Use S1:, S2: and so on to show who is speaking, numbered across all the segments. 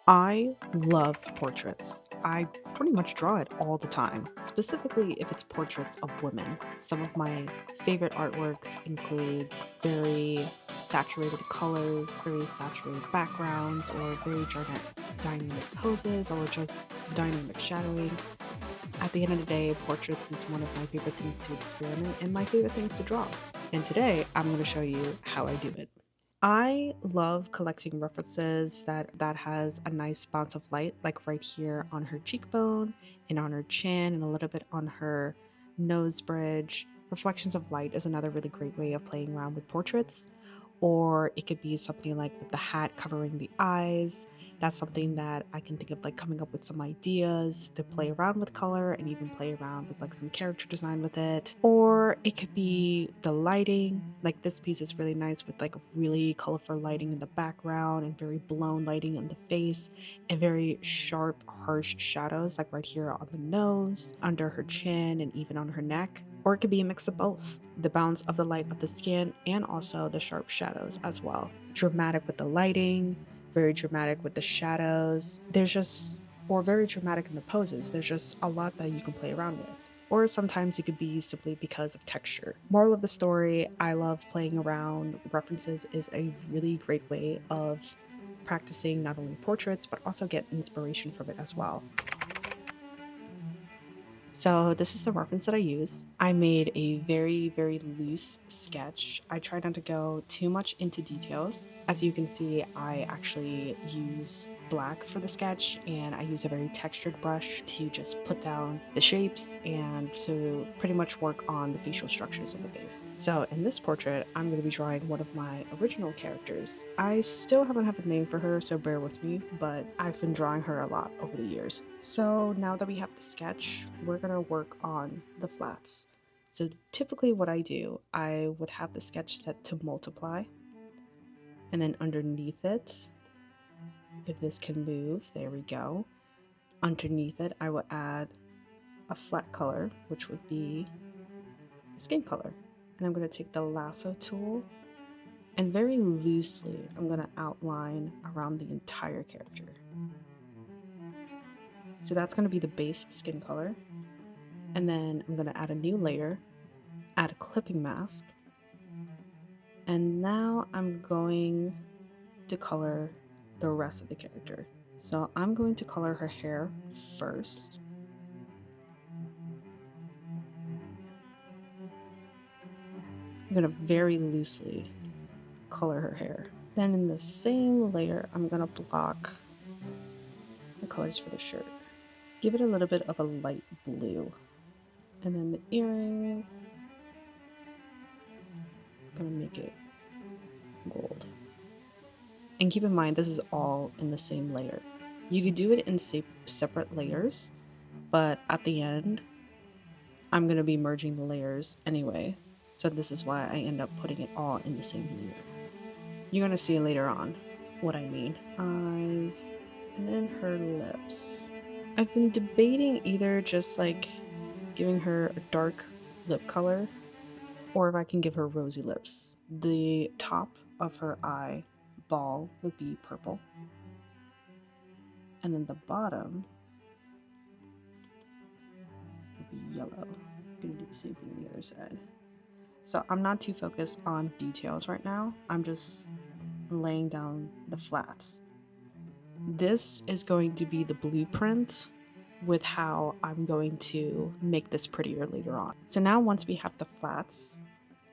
S1: I love portraits. I pretty much draw it all the time, specifically if it's portraits of women. Some of my favorite artworks include very saturated colors, very saturated backgrounds, or very dynamic poses, or just dynamic shadowing. At the end of the day, portraits is one of my favorite things to experiment and my favorite things to draw. And today, I'm going to show you how I do it. I love collecting references that has a nice bounce of light, like right here on her cheekbone and on her chin and a little bit on her nose bridge. Reflections of light is another really great way of playing around with portraits. Or it could be something like with the hat covering the eyes. That's something that I can think of, like coming up with some ideas to play around with color and even play around with like some character design with it. Or it could be the lighting. Like this piece is really nice with like really colorful lighting in the background and very blown lighting on the face and very sharp, harsh shadows like right here on the nose, under her chin, and even on her neck. Or it could be a mix of both, the bounce of the light of the skin and also the sharp shadows as well. Dramatic with the lighting, very dramatic with the shadows. Or very dramatic in the poses. There's just a lot that you can play around with. Or sometimes it could be simply because of texture. Moral of the story, I love playing around. References is a really great way of practicing not only portraits, but also get inspiration from it as well. So this is the reference that I use. I made a very loose sketch. I try not to go too much into details. As you can see, I actually use black for the sketch and I use a very textured brush to just put down the shapes and to pretty much work on the facial structures of the face. So in this portrait, I'm going to be drawing one of my original characters. I still haven't had a name for her, so bear with me, but I've been drawing her a lot over the years. So now that we have the sketch, we're going to work on the flats. So typically what I do, I would have the sketch set to multiply, and then underneath it, if this can move, there we go. Underneath it, I will add a flat color, which would be the skin color. And I'm going to take the lasso tool and very loosely, I'm going to outline around the entire character. So that's going to be the base skin color. And then I'm going to add a new layer, add a clipping mask. And now I'm going to color the rest of the character. So I'm going to color her hair first. I'm going to very loosely color her hair. Then in the same layer, I'm going to block the colors for the shirt. Give it a little bit of a light blue. And then the earrings, I'm going to make it gold. And keep in mind, this is all in the same layer. You could do it in separate layers, but at the end, I'm going to be merging the layers anyway. So this is why I end up putting it all in the same layer. You're going to see later on what I mean. Eyes, and then her lips. I've been debating either just like giving her a dark lip color, or if I can give her rosy lips. The top of her eye ball would be purple, and then the bottom would be yellow. I'm gonna do the same thing on the other side. So I'm not too focused on details right now. I'm just laying down the flats. This is going to be the blueprint with how I'm going to make this prettier later on. So now once we have the flats,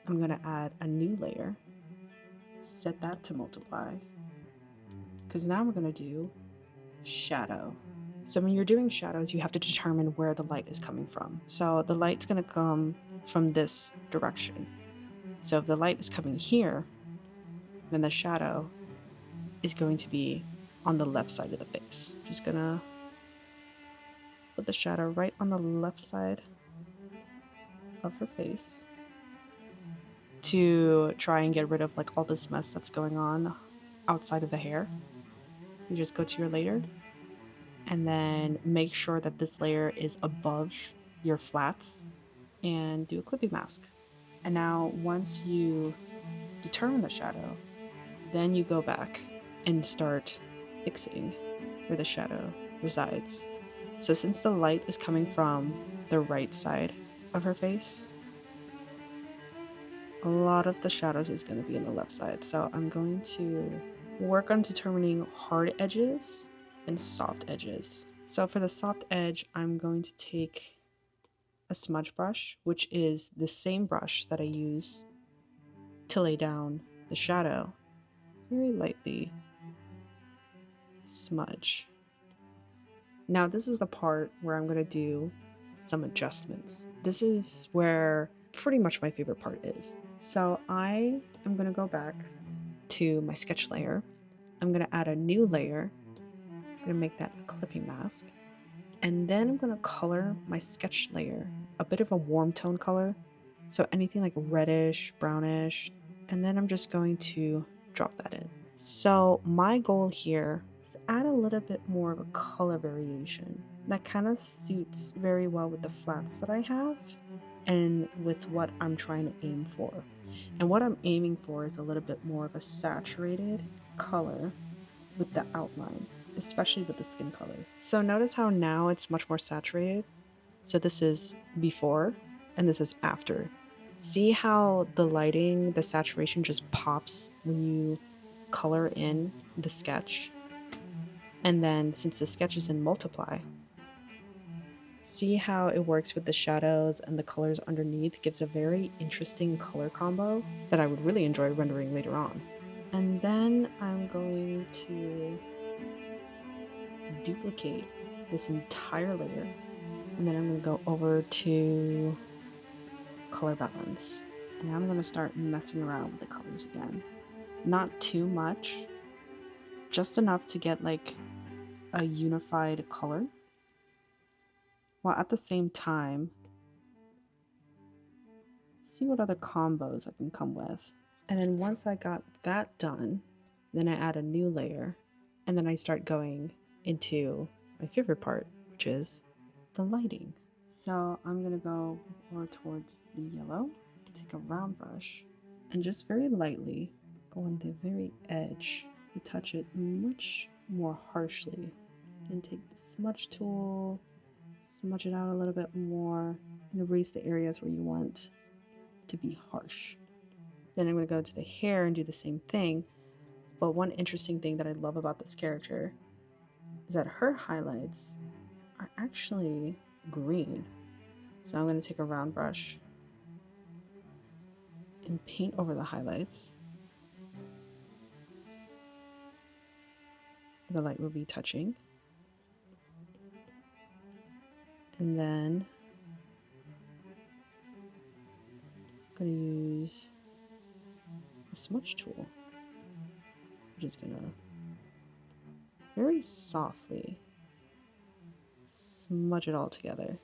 S1: I'm gonna add a new layer, set that to multiply, because now we're gonna do shadow. So when you're doing shadows, you have to determine where the light is coming from. So the light's gonna come from this direction. So if the light is coming here, then the shadow is going to be on the left side of the face. Just gonna put the shadow right on the left side of her face to try and get rid of like all this mess that's going on outside of the hair. You just go to your layer and then make sure that this layer is above your flats and do a clipping mask. And now once you determine the shadow, then you go back and start fixing where the shadow resides. So since the light is coming from the right side of her face, a lot of the shadows is going to be in the left side. So I'm going to work on determining hard edges and soft edges. So for the soft edge, I'm going to take a smudge brush, which is the same brush that I use to lay down the shadow. Very lightly smudge. Now this is the part where I'm going to do some adjustments. This is where pretty much my favorite part is. So I am going to go back to my sketch layer. I'm going to add a new layer. I'm going to make that a clipping mask. And then I'm going to color my sketch layer a bit of a warm tone color. So anything like reddish, brownish. And then I'm just going to drop that in. So my goal here is add a little bit more of a color variation. That kind of suits very well with the flats that I have and with what I'm trying to aim for. And what I'm aiming for is a little bit more of a saturated color with the outlines, especially with the skin color. So notice how now it's much more saturated. So this is before and this is after. See how the lighting, the saturation just pops when you color in the sketch? And then since the sketch is in multiply, see how it works with the shadows and the colors underneath gives a very interesting color combo that I would really enjoy rendering later on. And then I'm going to duplicate this entire layer. And then I'm going to go over to color balance. And I'm going to start messing around with the colors again. Not too much, just enough to get like a unified color, while at the same time see what other combos I can come with. And then once I got that done, then I add a new layer, and then I start going into my favorite part, which is the lighting. So I'm gonna go more towards the yellow, take a round brush, and just very lightly go on the very edge and touch it much more harshly. Then take the smudge tool, smudge it out a little bit more, and erase the areas where you want to be harsh. Then I'm going to go to the hair and do the same thing. But one interesting thing that I love about this character is that her highlights are actually green. So I'm going to take a round brush and paint over the highlights. The light will be touching. And then I'm going to use a smudge tool. I'm just going to very softly smudge it all together,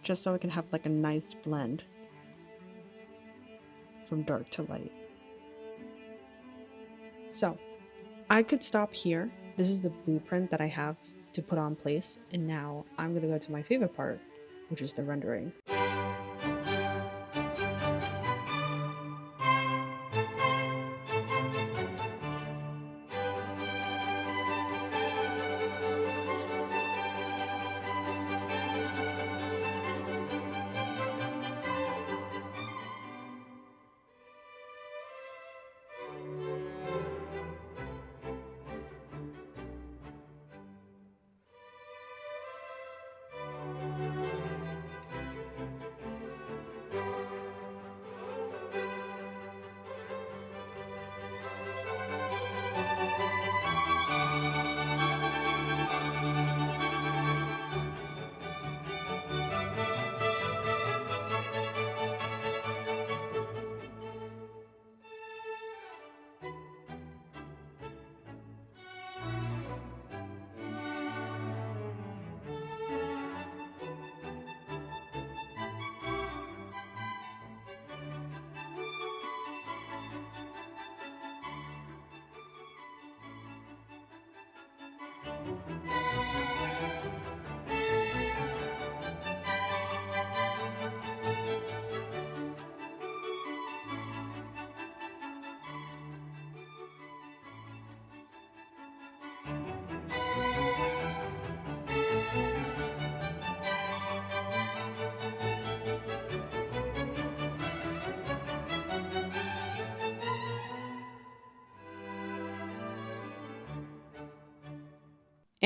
S1: just so I can have like a nice blend from dark to light. So I could stop here. This is the blueprint that I have to put on place, and now I'm going to go to my favorite part, which is the rendering.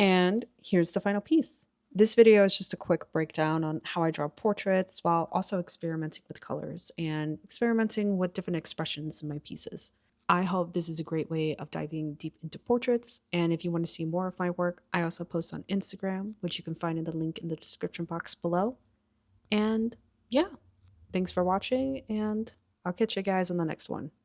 S1: And here's the final piece. This video is just a quick breakdown on how I draw portraits while also experimenting with colors and experimenting with different expressions in my pieces. I hope this is a great way of diving deep into portraits, and if you want to see more of my work, I also post on Instagram, which you can find in the link in the description box below. And yeah, thanks for watching, and I'll catch you guys on the next one.